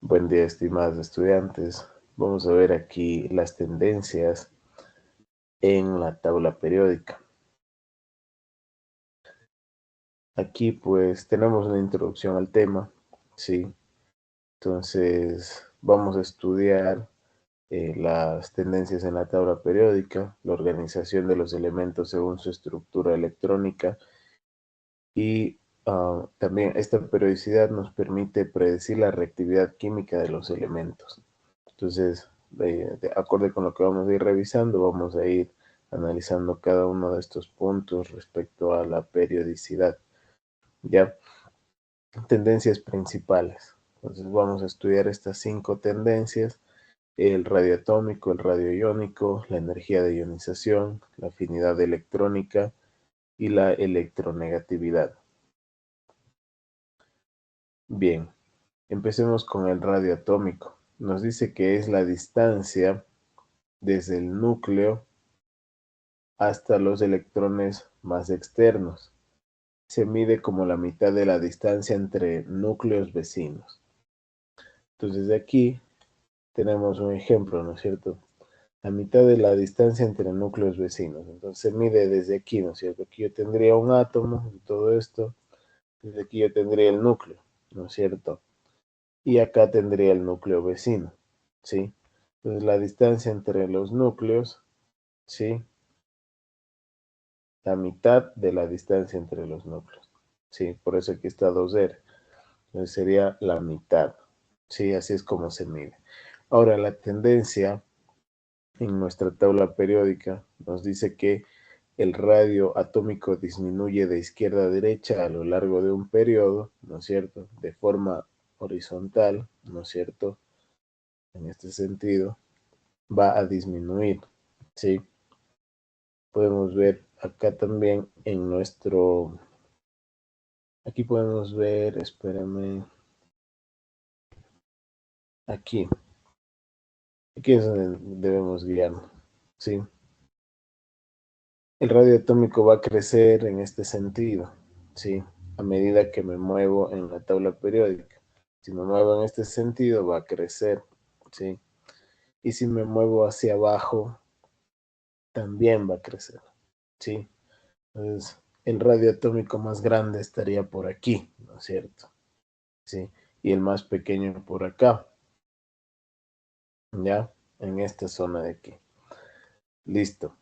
Buen día, estimados estudiantes. Vamos a ver aquí las tendencias en la tabla periódica. Aquí pues tenemos una introducción al tema, ¿sí? Entonces vamos a estudiar las tendencias en la tabla periódica, la organización de los elementos según su estructura electrónica y también esta periodicidad nos permite predecir la reactividad química de los elementos. Entonces, de acorde con lo que vamos a ir revisando, vamos a ir analizando cada uno de estos puntos respecto a la periodicidad. Ya, tendencias principales. Entonces vamos a estudiar estas 5 tendencias: el radioatómico, el radioiónico, la energía de ionización, la afinidad electrónica y la electronegatividad. Bien, empecemos con el radioatómico. Nos dice que es la distancia desde el núcleo hasta los electrones más externos. Se mide como la mitad de la distancia entre núcleos vecinos. Entonces de aquí tenemos un ejemplo, ¿no es cierto? La mitad de la distancia entre núcleos vecinos. Entonces se mide desde aquí, ¿no es cierto? Aquí yo tendría un átomo y todo esto. Desde aquí yo tendría el núcleo, ¿no es cierto? Y acá tendría el núcleo vecino, ¿sí? Entonces la distancia entre los núcleos, ¿sí? La mitad de la distancia entre los núcleos. Sí, por eso aquí está 2R. Entonces sería la mitad. Sí, así es como se mide. Ahora, la tendencia en nuestra tabla periódica nos dice que el radio atómico disminuye de izquierda a derecha a lo largo de un periodo, ¿no es cierto? De forma horizontal, ¿no es cierto? En este sentido, va a disminuir, ¿sí? Podemos ver acá también en nuestro. Aquí podemos ver, espérame, aquí es donde debemos guiarnos, ¿sí? El radio atómico va a crecer en este sentido, ¿sí? A medida que me muevo en la tabla periódica. Si me muevo en este sentido, va a crecer, ¿sí? Y si me muevo hacia abajo, también va a crecer, ¿sí? Entonces, el radio atómico más grande estaría por aquí, ¿no es cierto? ¿Sí? Y el más pequeño por acá, ¿ya? En esta zona de aquí. Listo.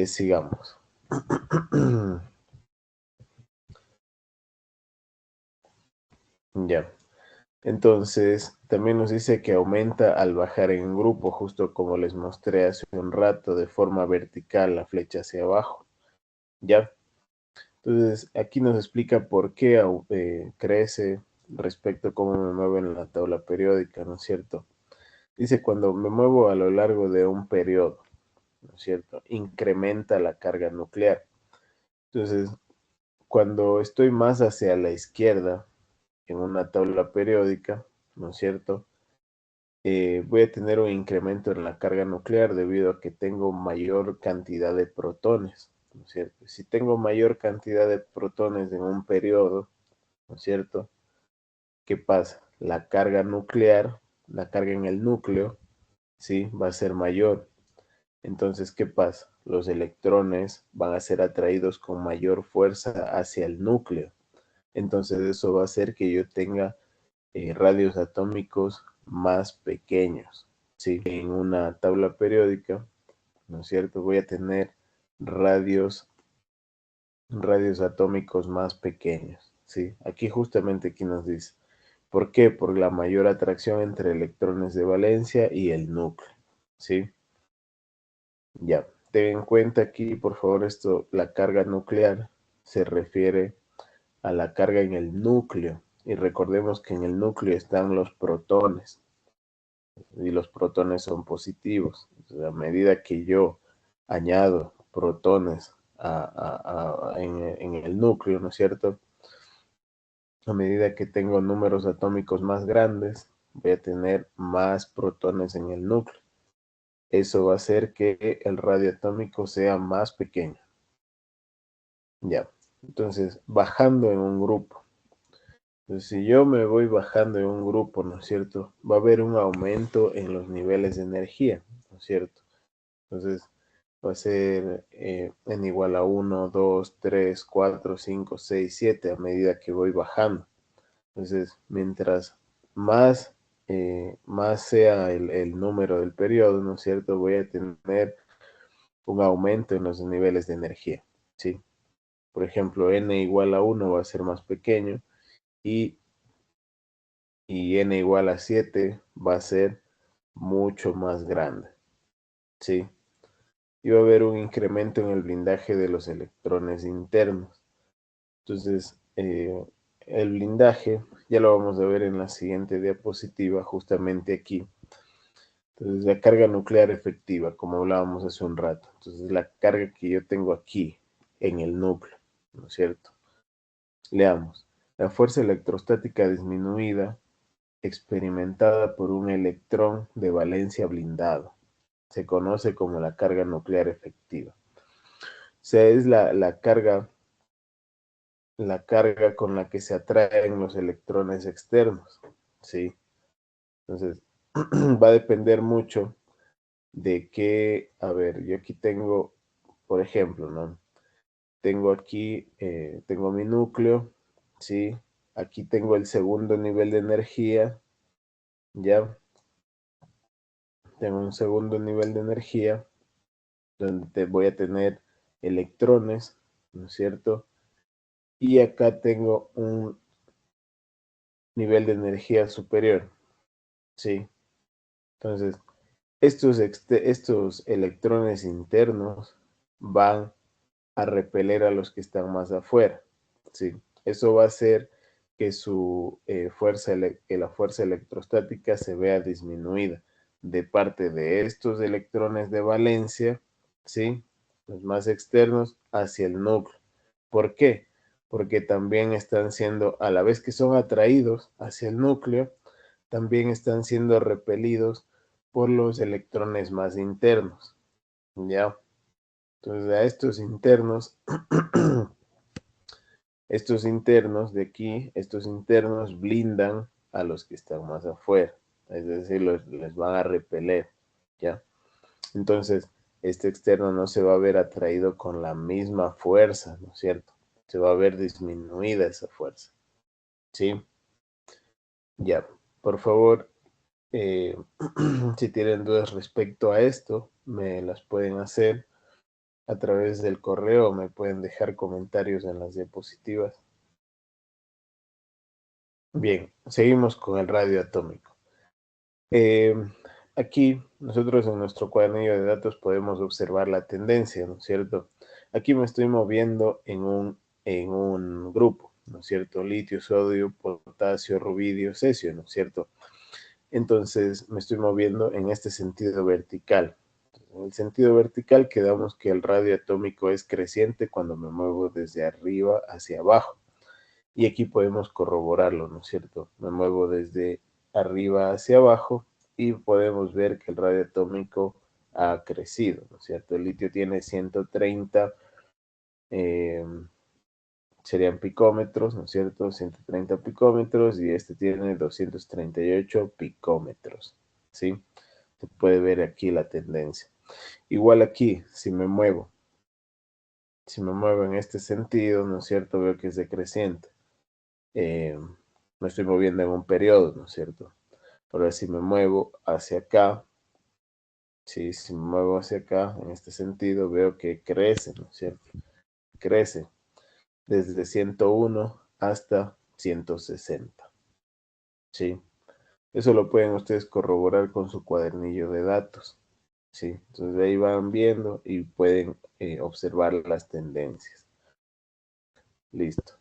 Sigamos. Ya. Entonces, también nos dice que aumenta al bajar en grupo, justo como les mostré hace un rato, de forma vertical, la flecha hacia abajo. Ya. Entonces, aquí nos explica por qué crece respecto a cómo me muevo en la tabla periódica, ¿no es cierto? Dice, cuando me muevo a lo largo de un periodo, ¿no es cierto? Incrementa la carga nuclear. Entonces, cuando estoy más hacia la izquierda en una tabla periódica, ¿no es cierto? Voy a tener un incremento en la carga nuclear debido a que tengo mayor cantidad de protones, ¿no es cierto? Si tengo mayor cantidad de protones en un periodo, ¿no es cierto? ¿Qué pasa? La carga nuclear, la carga en el núcleo, ¿sí? Va a ser mayor. Entonces, ¿qué pasa? Los electrones van a ser atraídos con mayor fuerza hacia el núcleo. Entonces, eso va a hacer que yo tenga radios atómicos más pequeños, ¿sí? En una tabla periódica, ¿no es cierto? Voy a tener radios, radios atómicos más pequeños, ¿sí? Aquí nos dice, ¿por qué? Por la mayor atracción entre electrones de valencia y el núcleo, ¿sí? Ya, ten en cuenta aquí, por favor, esto, la carga nuclear se refiere a la carga en el núcleo, y recordemos que en el núcleo están los protones, y los protones son positivos. Entonces, a medida que yo añado protones en el núcleo, ¿no es cierto? A medida que tengo números atómicos más grandes, voy a tener más protones en el núcleo. Eso va a hacer que el radio atómico sea más pequeño. Ya, entonces bajando en un grupo. Entonces, si yo me voy bajando en un grupo, ¿no es cierto? Va a haber un aumento en los niveles de energía, ¿no es cierto? Entonces, va a ser n igual a 1, 2, 3, 4, 5, 6, 7 a medida que voy bajando. Entonces, mientras más, más sea el número del periodo, ¿no es cierto? Voy a tener un aumento en los niveles de energía, ¿sí? Por ejemplo, n igual a 1 va a ser más pequeño y, y n igual a 7 va a ser mucho más grande, ¿sí? Y va a haber un incremento en el blindaje de los electrones internos. Entonces, el blindaje ya lo vamos a ver en la siguiente diapositiva, justamente aquí. Entonces, la carga nuclear efectiva, como hablábamos hace un rato. Entonces, la carga que yo tengo aquí en el núcleo, ¿no es cierto? Leamos. La fuerza electrostática disminuida experimentada por un electrón de valencia blindado. Se conoce como la carga nuclear efectiva. O sea, es la carga con la que se atraen los electrones externos, ¿sí? Entonces, va a depender mucho de que, a ver, yo aquí tengo, por ejemplo, ¿no? Tengo aquí, tengo mi núcleo, ¿sí? Aquí tengo el segundo nivel de energía, ¿ya? Tengo un segundo nivel de energía donde voy a tener electrones, ¿no es cierto? Y acá tengo un nivel de energía superior, ¿sí? Entonces, estos electrones internos van a repeler a los que están más afuera, ¿sí? Eso va a hacer que que la fuerza electrostática se vea disminuida de parte de estos electrones de valencia, ¿sí? Los más externos hacia el núcleo. ¿Por qué? Porque también están siendo, a la vez que son atraídos hacia el núcleo, también están siendo repelidos por los electrones más internos, ¿ya? Entonces a estos internos de aquí, estos internos blindan a los que están más afuera, es decir, les van a repeler, ¿ya? Entonces, este externo no se va a ver atraído con la misma fuerza, ¿no es cierto? Se va a ver disminuida esa fuerza, ¿sí? Ya, por favor, eh, si tienen dudas respecto a esto, me las pueden hacer a través del correo, me pueden dejar comentarios en las diapositivas. Bien, seguimos con el radio atómico. Eh, Aquí nosotros en nuestro cuadernillo de datos podemos observar la tendencia, ¿no es cierto? Aquí me estoy moviendo en un grupo, ¿no es cierto? Litio, sodio, potasio, rubidio, cesio, ¿no es cierto? Entonces me estoy moviendo en este sentido vertical. En el sentido vertical quedamos que el radio atómico es creciente cuando me muevo desde arriba hacia abajo. Y aquí podemos corroborarlo, ¿no es cierto? Me muevo desde arriba hacia abajo y podemos ver que el radio atómico ha crecido, ¿no es cierto? El litio tiene 130, eh, serían picómetros, ¿no es cierto? 130 picómetros y este tiene 238 picómetros, ¿sí? Se puede ver aquí la tendencia. Igual aquí, si me muevo en este sentido, ¿no es cierto? Veo que es decreciente. eh, Me estoy moviendo en un periodo, ¿no es cierto? Ahora si me muevo hacia acá, ¿sí? Si me muevo hacia acá, en este sentido, veo que crece, ¿no es cierto? Crece desde 101 hasta 160, ¿sí? Eso lo pueden ustedes corroborar con su cuadernillo de datos, ¿sí? Entonces ahí van viendo y pueden observar las tendencias. Listo.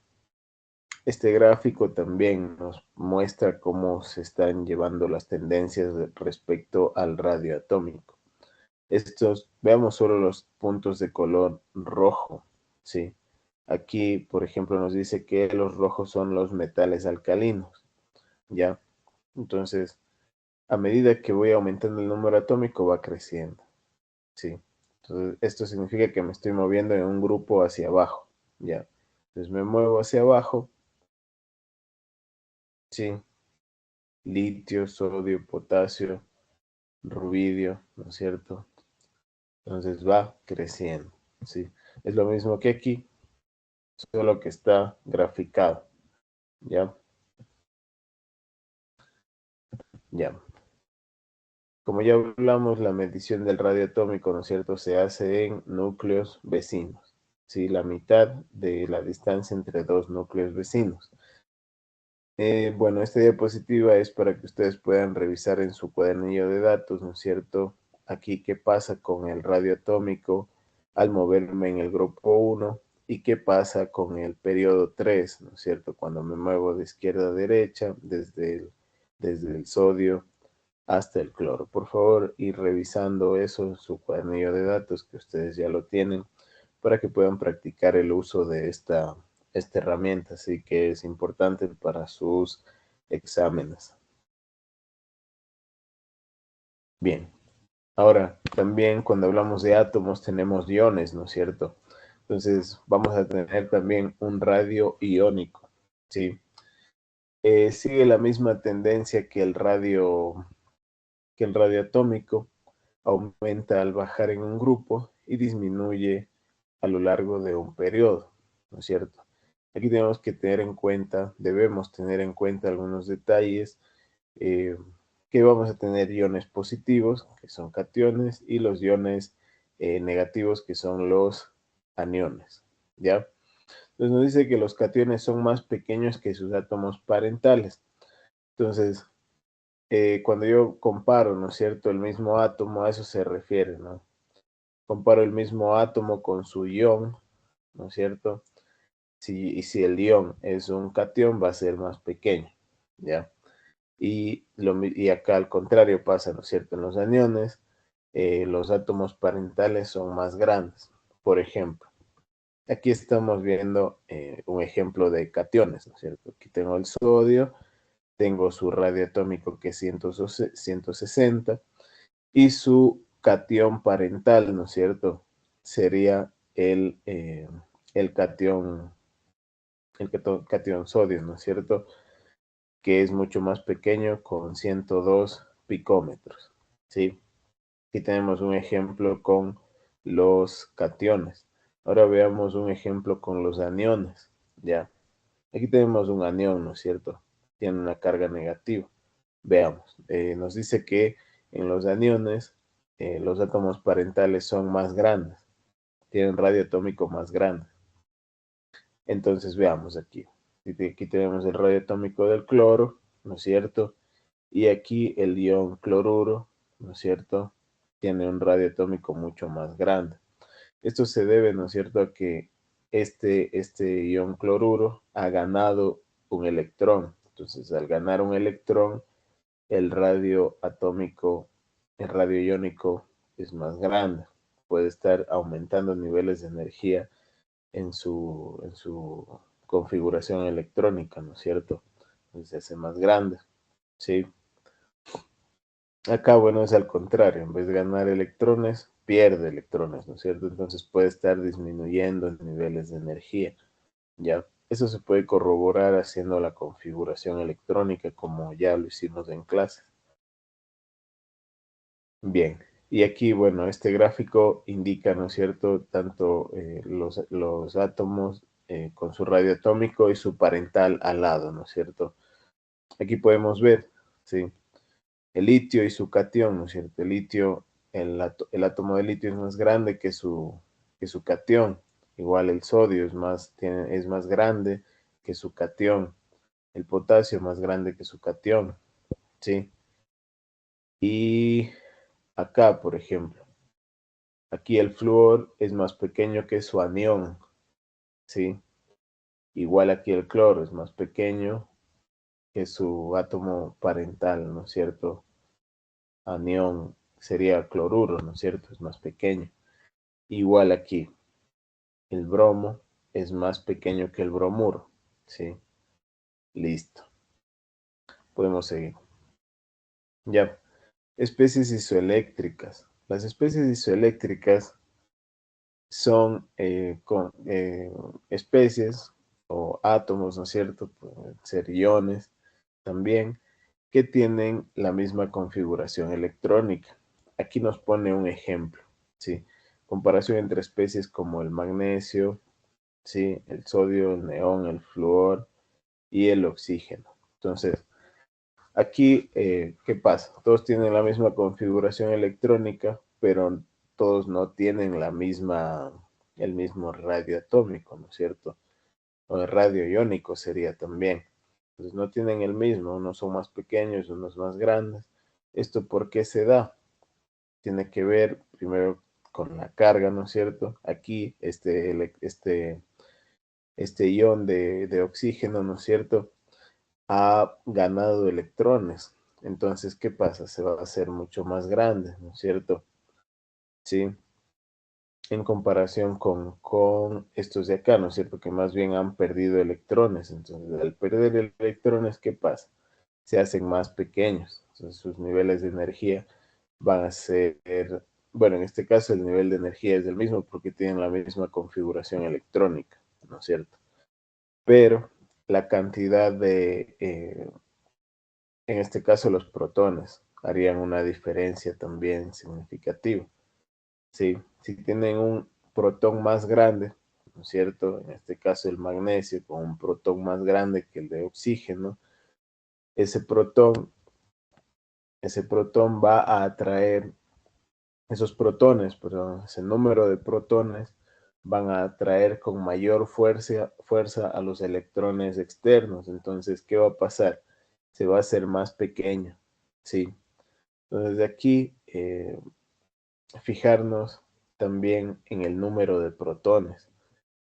Este gráfico también nos muestra cómo se están llevando las tendencias respecto al radio atómico. Veamos solo los puntos de color rojo, ¿sí? Aquí, por ejemplo, nos dice que los rojos son los metales alcalinos, ¿ya? Entonces, a medida que voy aumentando el número atómico, va creciendo, ¿sí? Entonces, esto significa que me estoy moviendo en un grupo hacia abajo, ¿ya? Entonces me muevo hacia abajo ¿sí? Litio, sodio, potasio, rubidio, ¿no es cierto? Entonces va creciendo, ¿sí? Es lo mismo que aquí, solo que está graficado, ¿ya? Ya. Como ya hablamos, la medición del radio atómico, ¿no es cierto?, se hace en núcleos vecinos, ¿sí? La mitad de la distancia entre dos núcleos vecinos. Bueno, esta diapositiva es para que ustedes puedan revisar en su cuadernillo de datos, ¿no es cierto? Aquí qué pasa con el radio atómico al moverme en el grupo 1 y qué pasa con el periodo 3, ¿no es cierto? Cuando me muevo de izquierda a derecha, desde el sodio hasta el cloro. Por favor, ir revisando eso en su cuadernillo de datos, que ustedes ya lo tienen, para que puedan practicar el uso de esta herramienta, así que es importante para sus exámenes. Bien, ahora también cuando hablamos de átomos tenemos iones, ¿no es cierto? Entonces vamos a tener también un radio iónico, ¿sí? Sigue la misma tendencia que el radio atómico, aumenta al bajar en un grupo y disminuye a lo largo de un periodo, ¿no es cierto? Aquí debemos tener en cuenta algunos detalles, eh, que vamos a tener iones positivos, que son cationes, y los iones negativos, que son los aniones, ¿ya? Entonces nos dice que los cationes son más pequeños que sus átomos parentales. Entonces, cuando yo comparo, ¿no es cierto?, el mismo átomo, a eso se refiere, ¿no? Comparo el mismo átomo con su ion, ¿no es cierto? Y si el ion es un cation, va a ser más pequeño, ¿ya? Y acá al contrario pasa, ¿no es cierto? En los aniones, los átomos parentales son más grandes. Por ejemplo, aquí estamos viendo un ejemplo de cationes, ¿no es cierto? Aquí tengo el sodio, tengo su radio atómico, que es 160, y su cation parental, ¿no es cierto? Sería el cation sodio, ¿no es cierto? Que es mucho más pequeño, con 102 picómetros, ¿sí? Aquí tenemos un ejemplo con los cationes. Ahora veamos un ejemplo con los aniones, ¿ya? Aquí tenemos un anión, ¿no es cierto? Tiene una carga negativa. Veamos, nos dice que en los aniones los átomos parentales son más grandes, tienen radio atómico más grande. Entonces veamos aquí. Aquí tenemos el radio atómico del cloro, ¿no es cierto? Y aquí el ion cloruro, ¿no es cierto? Tiene un radio atómico mucho más grande. Esto se debe, ¿no es cierto?, a que este ion cloruro ha ganado un electrón. Entonces, al ganar un electrón, el radio atómico, el radio iónico es más grande. Puede estar aumentando niveles de energía en su configuración electrónica, ¿no es cierto? Entonces se hace más grande, ¿sí? Acá, bueno, es al contrario, en vez de ganar electrones, pierde electrones, ¿no es cierto? Entonces puede estar disminuyendo en niveles de energía, ¿ya? Eso se puede corroborar haciendo la configuración electrónica, como ya lo hicimos en clase. Bien, y aquí, bueno, este gráfico indica, ¿no es cierto?, tanto los átomos con su radio atómico y su parental al lado, ¿no es cierto? Aquí podemos ver, ¿sí?, el litio y su cation, ¿no es cierto? El átomo de litio es más grande que su cation. Igual el sodio es más grande que su cation. El potasio más grande que su cation, ¿sí? Y acá, por ejemplo, aquí el flúor es más pequeño que su anión, ¿sí? Igual aquí el cloro es más pequeño que su átomo parental, ¿no es cierto? Anión sería cloruro, ¿no es cierto? Es más pequeño. Igual aquí, el bromo es más pequeño que el bromuro, ¿sí? Listo. Podemos seguir. Ya. Especies isoeléctricas. Las especies isoeléctricas son especies o átomos, ¿no es cierto? Pueden ser iones, también que tienen la misma configuración electrónica. Aquí nos pone un ejemplo, ¿sí? Comparación entre especies como el magnesio, ¿sí? El sodio, el neón, el flúor y el oxígeno. Entonces, aquí, ¿qué pasa? Todos tienen la misma configuración electrónica, pero todos no tienen el mismo radio atómico, ¿no es cierto? O el radio iónico sería también. Entonces no tienen el mismo, unos son más pequeños, unos más grandes. ¿Esto por qué se da? Tiene que ver primero con la carga, ¿no es cierto? Aquí este ion de oxígeno, ¿no es cierto? Ha ganado electrones. Entonces, ¿qué pasa? Se va a hacer mucho más grande, ¿no es cierto? Sí, en comparación con estos de acá, ¿no es cierto? Que más bien han perdido electrones. Entonces, al perder electrones, ¿qué pasa? Se hacen más pequeños. Entonces, sus niveles de energía van a ser, bueno, en este caso el nivel de energía es el mismo porque tienen la misma configuración electrónica, ¿no es cierto? Pero la cantidad en este caso los protones, harían una diferencia también significativa. ¿Sí? Si tienen un protón más grande, ¿no es cierto? En este caso el magnesio con un protón más grande que el de oxígeno, ese protón, ese protón va a atraer esos protones, perdón, ese número de protones van a atraer con mayor fuerza a los electrones externos. Entonces, ¿qué va a pasar? Se va a hacer más pequeño, ¿sí? Entonces, de aquí, fijarnos también en el número de protones.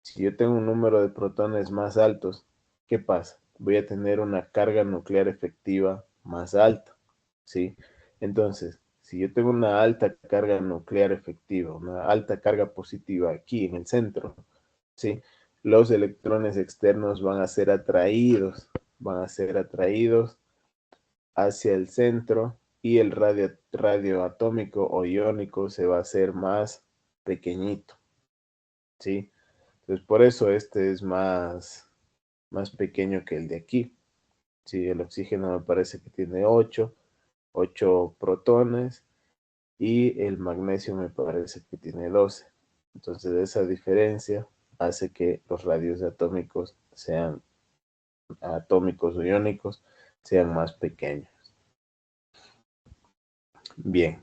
Si yo tengo un número de protones más altos, ¿qué pasa? Voy a tener una carga nuclear efectiva más alta, ¿sí? Entonces, si yo tengo una alta carga nuclear efectiva, una alta carga positiva aquí en el centro, ¿sí? Los electrones externos van a ser atraídos hacia el centro y el radio atómico o iónico se va a hacer más pequeñito, ¿sí? Entonces, por eso este es más pequeño que el de aquí. Sí, el oxígeno me parece que tiene 8 protones y el magnesio me parece que tiene 12. Entonces, esa diferencia hace que los radios atómicos sean atómicos o iónicos sean más pequeños. Bien.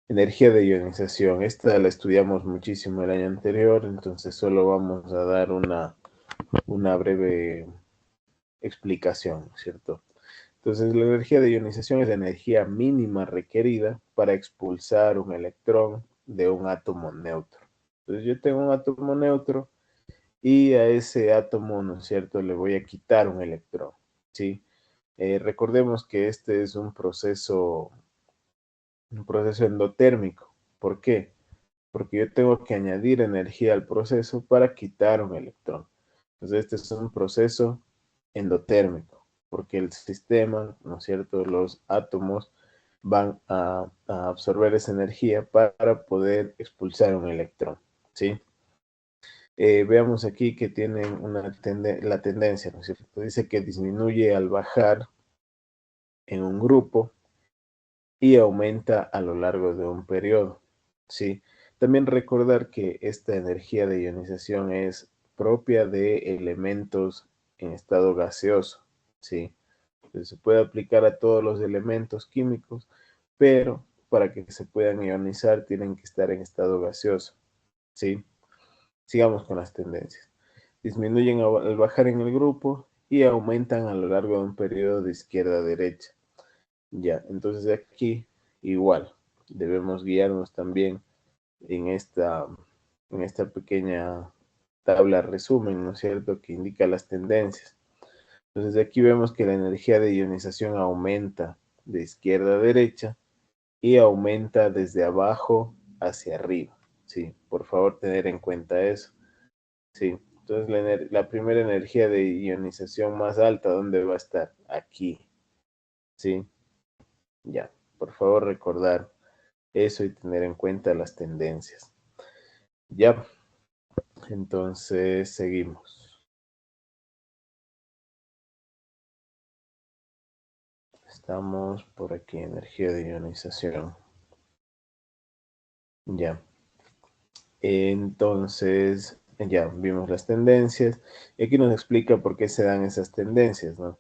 Energía de ionización. Esta la estudiamos muchísimo el año anterior, entonces solo vamos a dar una breve explicación, ¿cierto? Entonces, la energía de ionización es la energía mínima requerida para expulsar un electrón de un átomo neutro. Entonces, yo tengo un átomo neutro y a ese átomo, ¿no es cierto?, le voy a quitar un electrón, ¿sí? Recordemos que este es un proceso endotérmico. ¿Por qué? Porque yo tengo que añadir energía al proceso para quitar un electrón. Entonces, este es un proceso endotérmico, porque el sistema, ¿no es cierto?, los átomos van a absorber esa energía para poder expulsar un electrón, ¿sí? Veamos aquí que tienen la tendencia, ¿no es cierto? Dice que disminuye al bajar en un grupo y aumenta a lo largo de un periodo, ¿sí? También recordar que esta energía de ionización es propia de elementos en estado gaseoso, ¿sí? Entonces, se puede aplicar a todos los elementos químicos, pero para que se puedan ionizar tienen que estar en estado gaseoso, ¿sí? Sigamos con las tendencias. Disminuyen al bajar en el grupo y aumentan a lo largo de un periodo de izquierda a derecha. Ya, entonces aquí igual, debemos guiarnos también en esta pequeña tabla resumen, ¿no es cierto?, que indica las tendencias. Entonces aquí vemos que la energía de ionización aumenta de izquierda a derecha y aumenta desde abajo hacia arriba. Sí, por favor tener en cuenta eso. Sí, entonces la primera energía de ionización más alta, ¿dónde va a estar? Aquí. Sí, ya, por favor recordar eso y tener en cuenta las tendencias. Ya, entonces seguimos. Estamos por aquí, energía de ionización. Ya. Entonces, ya vimos las tendencias. Y aquí nos explica por qué se dan esas tendencias, ¿no?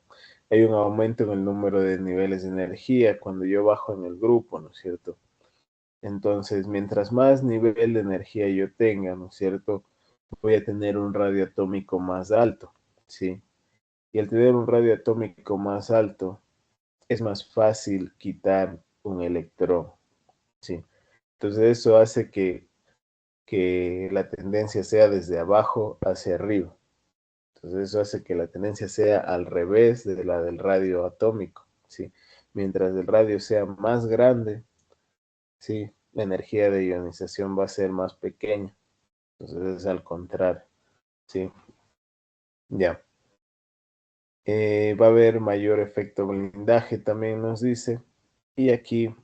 Hay un aumento en el número de niveles de energía cuando yo bajo en el grupo, ¿no es cierto? Entonces, mientras más nivel de energía yo tenga, ¿no es cierto? Voy a tener un radio atómico más alto, ¿sí? Y al tener un radio atómico más alto, es más fácil quitar un electrón, ¿sí? Entonces, eso hace que la tendencia sea desde abajo hacia arriba. Entonces eso hace que la tendencia sea al revés de la del radio atómico, ¿sí? Mientras el radio sea más grande, ¿sí? La energía de ionización va a ser más pequeña. Entonces es al contrario, ¿sí? Ya. Va a haber mayor efecto blindaje, también nos dice. Y aquí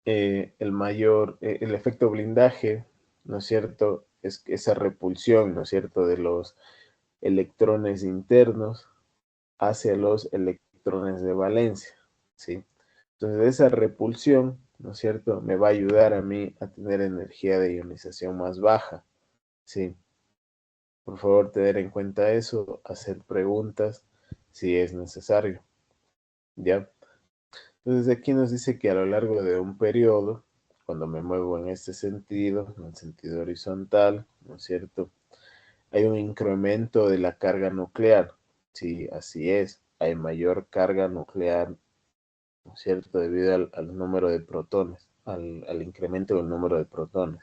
el efecto blindaje, ¿no es cierto? Es esa repulsión, ¿no es cierto? De los electrones internos hacia los electrones de valencia, ¿sí? Entonces esa repulsión, ¿no es cierto?, me va a ayudar a mí a tener energía de ionización más baja, ¿sí? Por favor, tener en cuenta eso, hacer preguntas si es necesario, ¿ya? Entonces aquí nos dice que a lo largo de un periodo, cuando me muevo en este sentido, en el sentido horizontal, ¿no es cierto?, hay un incremento de la carga nuclear. Sí, así es. Hay mayor carga nuclear, ¿no es cierto? Debido al número de protones, al incremento del número de protones.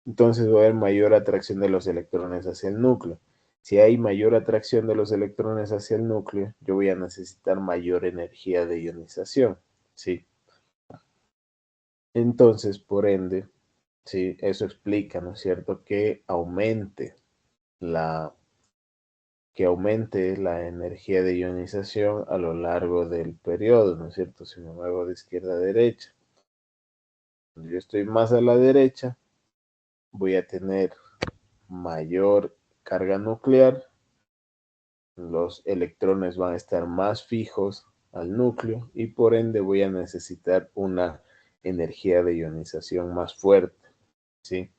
Entonces va a haber mayor atracción de los electrones hacia el núcleo. Si hay mayor atracción de los electrones hacia el núcleo, yo voy a necesitar mayor energía de ionización. Sí. Entonces, por ende, sí, eso explica, ¿no es cierto?, la que aumente la energía de ionización a lo largo del periodo, ¿no es cierto? Si me muevo de izquierda a derecha. Cuando yo estoy más a la derecha, voy a tener mayor carga nuclear, los electrones van a estar más fijos al núcleo y por ende voy a necesitar una energía de ionización más fuerte, ¿sí?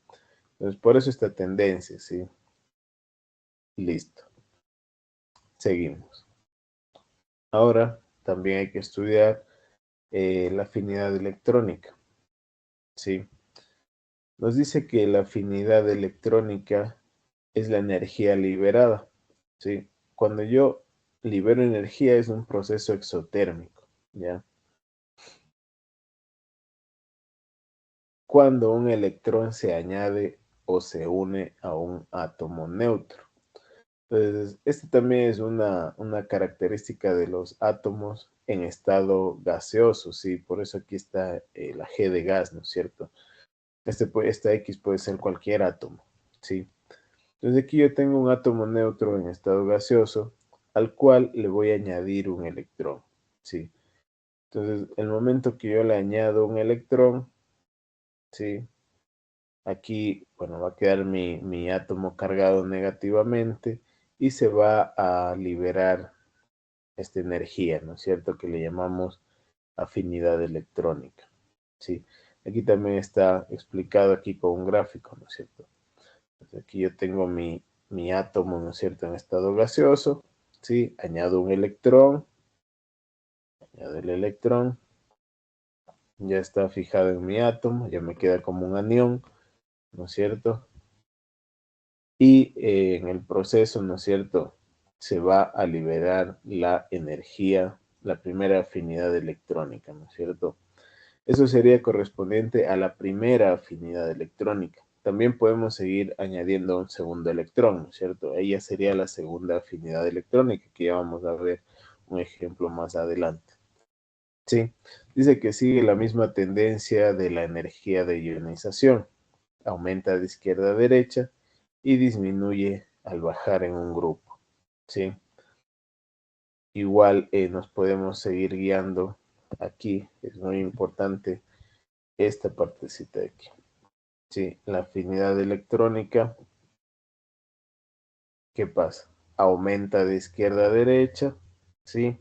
Entonces, por eso esta tendencia, ¿sí? Listo. Seguimos. Ahora también hay que estudiar la afinidad electrónica, ¿sí? Nos dice que la afinidad electrónica es la energía liberada, ¿sí? Cuando yo libero energía es un proceso exotérmico, ¿ya? Cuando un electrón se añade o se une a un átomo neutro. Entonces, este también es una característica de los átomos en estado gaseoso, ¿sí? Por eso aquí está la G de gas, ¿no es cierto? Esta X puede ser cualquier átomo, ¿sí? Entonces aquí yo tengo un átomo neutro en estado gaseoso al cual le voy a añadir un electrón, ¿sí? Entonces, el momento que yo le añado un electrón, ¿sí? Aquí, bueno, va a quedar mi átomo cargado negativamente y se va a liberar esta energía, ¿no es cierto? Que le llamamos afinidad electrónica, ¿sí? Aquí también está explicado aquí con un gráfico, ¿no es cierto? Entonces aquí yo tengo mi átomo, ¿no es cierto?, en estado gaseoso, ¿sí? Añado un electrón, añado el electrón, ya está fijado en mi átomo, ya me queda como un anión, ¿no es cierto? Y en el proceso, ¿no es cierto?, se va a liberar la energía, la primera afinidad electrónica, ¿no es cierto? Eso sería correspondiente a la primera afinidad electrónica. También podemos seguir añadiendo un segundo electrón, ¿no es cierto? Ella sería la segunda afinidad electrónica, que ya vamos a ver un ejemplo más adelante. Sí, dice que sigue la misma tendencia de la energía de ionización. Aumenta de izquierda a derecha y disminuye al bajar en un grupo. ¿Sí? Igual nos podemos seguir guiando aquí. Es muy importante esta partecita de aquí. ¿Sí? La afinidad electrónica, ¿qué pasa? Aumenta de izquierda a derecha, ¿sí?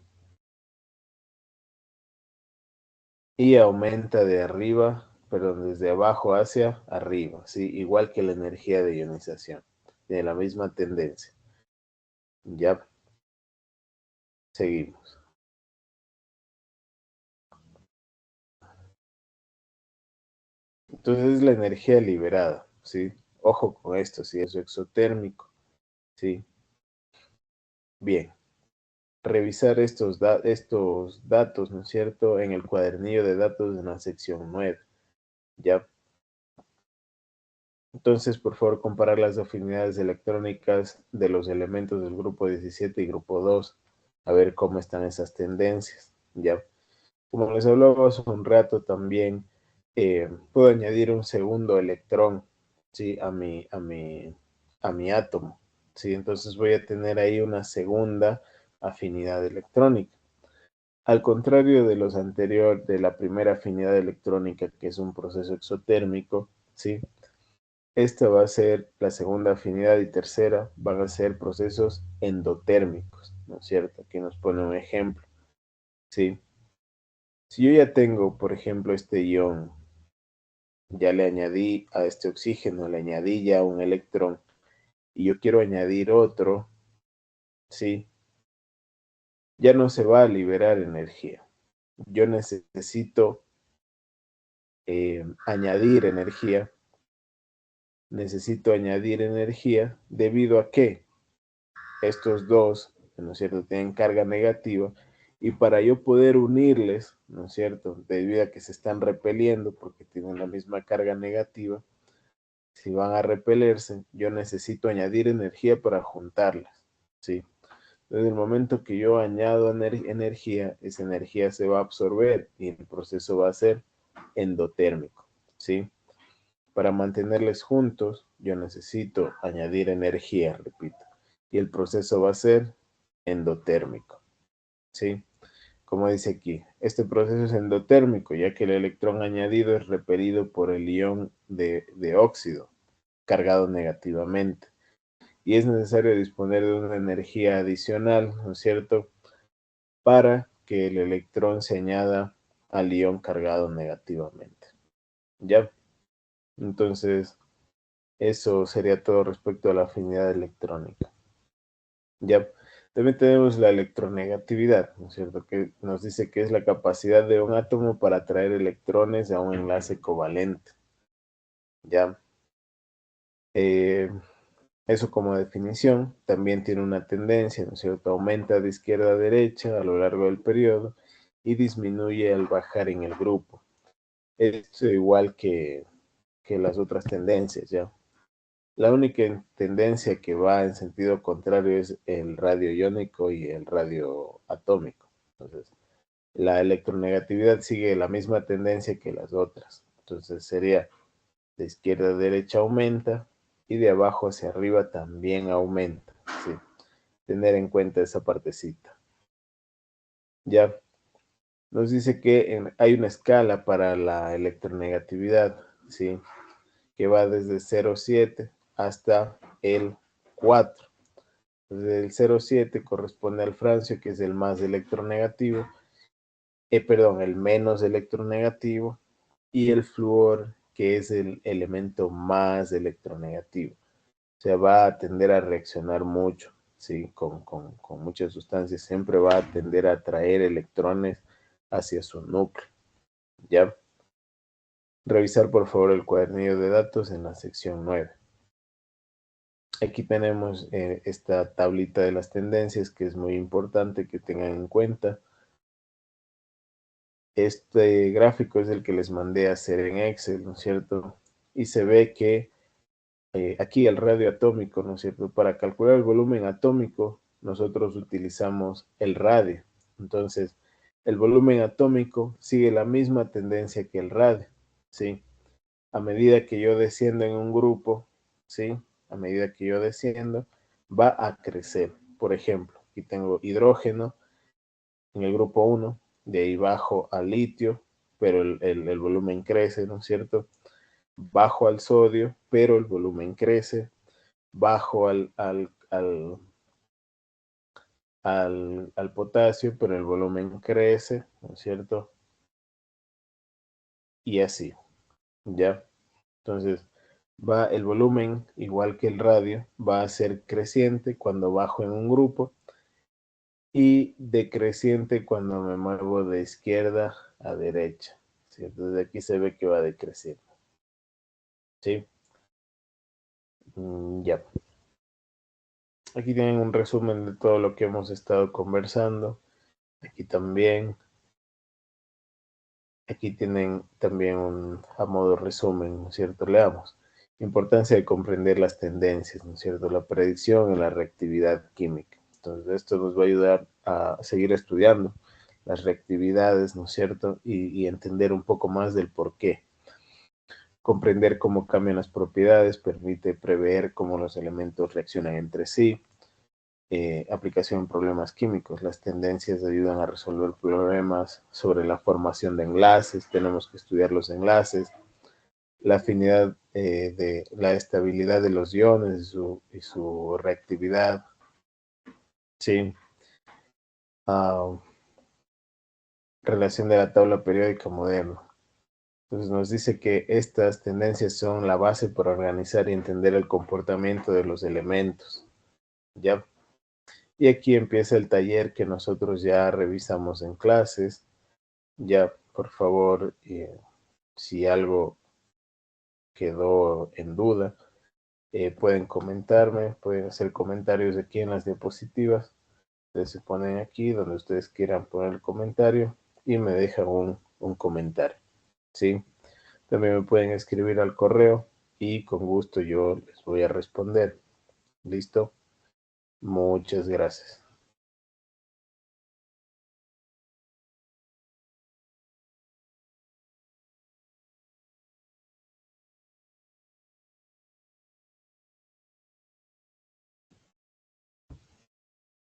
y aumenta de arriba, perdón, desde abajo hacia arriba, ¿sí? Igual que la energía de ionización, de la misma tendencia. Ya seguimos. Entonces es la energía liberada, ¿sí? Ojo con esto, si es exotérmico, ¿sí? Bien, revisar estos datos, ¿no es cierto?, en el cuadernillo de datos en la sección 9, ¿ya? Entonces, por favor, comparar las afinidades electrónicas de los elementos del grupo 17 y grupo 2, a ver cómo están esas tendencias, ¿ya? Como les hablaba hace un rato también, puedo añadir un segundo electrón, ¿sí? A mi átomo, ¿sí? Entonces voy a tener ahí una segunda afinidad electrónica. Al contrario de los anteriores, de la primera afinidad electrónica, que es un proceso exotérmico, ¿sí? Esta va a ser la segunda afinidad y tercera van a ser procesos endotérmicos, ¿no es cierto? Aquí nos pone un ejemplo, ¿sí? Si yo ya tengo, por ejemplo, este ion, ya le añadí a este oxígeno, le añadí ya un electrón y yo quiero añadir otro, ¿sí? Ya no se va a liberar energía. Yo necesito añadir energía debido a que estos dos, ¿no es cierto?, tienen carga negativa y para yo poder unirles, ¿no es cierto?, debido a que se están repeliendo porque tienen la misma carga negativa, si van a repelerse, yo necesito añadir energía para juntarlas, ¿sí? Desde el momento que yo añado energía, esa energía se va a absorber y el proceso va a ser endotérmico, ¿sí? Para mantenerles juntos, yo necesito añadir energía, repito, y el proceso va a ser endotérmico, ¿sí? Como dice aquí, este proceso es endotérmico, ya que el electrón añadido es repelido por el ion de óxido, cargado negativamente. Y es necesario disponer de una energía adicional, ¿no es cierto?, para que el electrón se añada al ion cargado negativamente. ¿Ya? Entonces, eso sería todo respecto a la afinidad electrónica. Ya, también tenemos la electronegatividad, ¿no es cierto? Que nos dice que es la capacidad de un átomo para atraer electrones a un enlace covalente. Ya, eh, eso como definición también tiene una tendencia, ¿no es cierto? Aumenta de izquierda a derecha a lo largo del periodo y disminuye al bajar en el grupo. Esto igual que las otras tendencias, ¿ya? La única tendencia que va en sentido contrario es el radio iónico y el radio atómico. Entonces, la electronegatividad sigue la misma tendencia que las otras. Entonces, sería de izquierda a derecha aumenta y de abajo hacia arriba también aumenta. ¿Sí? Tener en cuenta esa partecita. Ya nos dice que hay una escala para la electronegatividad, ¿sí? Que va desde 0,7 hasta el 4. Desde el 0,7 corresponde al francio, que es el más electronegativo, perdón, el menos electronegativo, y el flúor, que es el elemento más electronegativo. O sea, va a tender a reaccionar mucho, ¿sí? Con muchas sustancias, siempre va a tender a atraer electrones hacia su núcleo, ¿ya? Revisar, por favor, el cuadernillo de datos en la sección 9. Aquí tenemos esta tablita de las tendencias que es muy importante que tengan en cuenta. Este gráfico es el que les mandé a hacer en Excel, ¿no es cierto? Y se ve que aquí el radio atómico, ¿no es cierto? Para calcular el volumen atómico, nosotros utilizamos el radio. Entonces, el volumen atómico sigue la misma tendencia que el radio, ¿sí? A medida que yo desciendo en un grupo, ¿sí? A medida que yo desciendo, va a crecer. Por ejemplo, aquí tengo hidrógeno en el grupo 1, de ahí bajo al litio, pero el volumen crece, ¿no es cierto? Bajo al sodio, pero el volumen crece. Bajo al potasio, pero el volumen crece, ¿no es cierto? y así, ¿ya? Entonces, va el volumen, igual que el radio, va a ser creciente cuando bajo en un grupo y decreciente cuando me muevo de izquierda a derecha, ¿cierto? Desde aquí se ve que va decreciendo, ¿sí? Ya. Aquí tienen un resumen de todo lo que hemos estado conversando. Aquí también. Aquí tienen también a modo resumen, ¿no es cierto? Leamos. Importancia de comprender las tendencias, ¿no es cierto? La predicción y la reactividad química. Entonces, esto nos va a ayudar a seguir estudiando las reactividades, ¿no es cierto? Y entender un poco más del por qué. Comprender cómo cambian las propiedades permite prever cómo los elementos reaccionan entre sí. Aplicación en problemas químicos. Las tendencias ayudan a resolver problemas sobre la formación de enlaces. Tenemos que estudiar los enlaces, la afinidad de la estabilidad de los iones y su reactividad. Sí. Ah, relación de la tabla periódica moderna. Entonces nos dice que estas tendencias son la base para organizar y entender el comportamiento de los elementos. ¿Ya? Y aquí empieza el taller que nosotros ya revisamos en clases. Ya, por favor, si algo quedó en duda, pueden comentarme, pueden hacer comentarios aquí en las diapositivas. Ustedes se ponen aquí donde ustedes quieran poner el comentario y me dejan un comentario, ¿sí? También me pueden escribir al correo y con gusto yo les voy a responder. ¿Listo? Muchas gracias.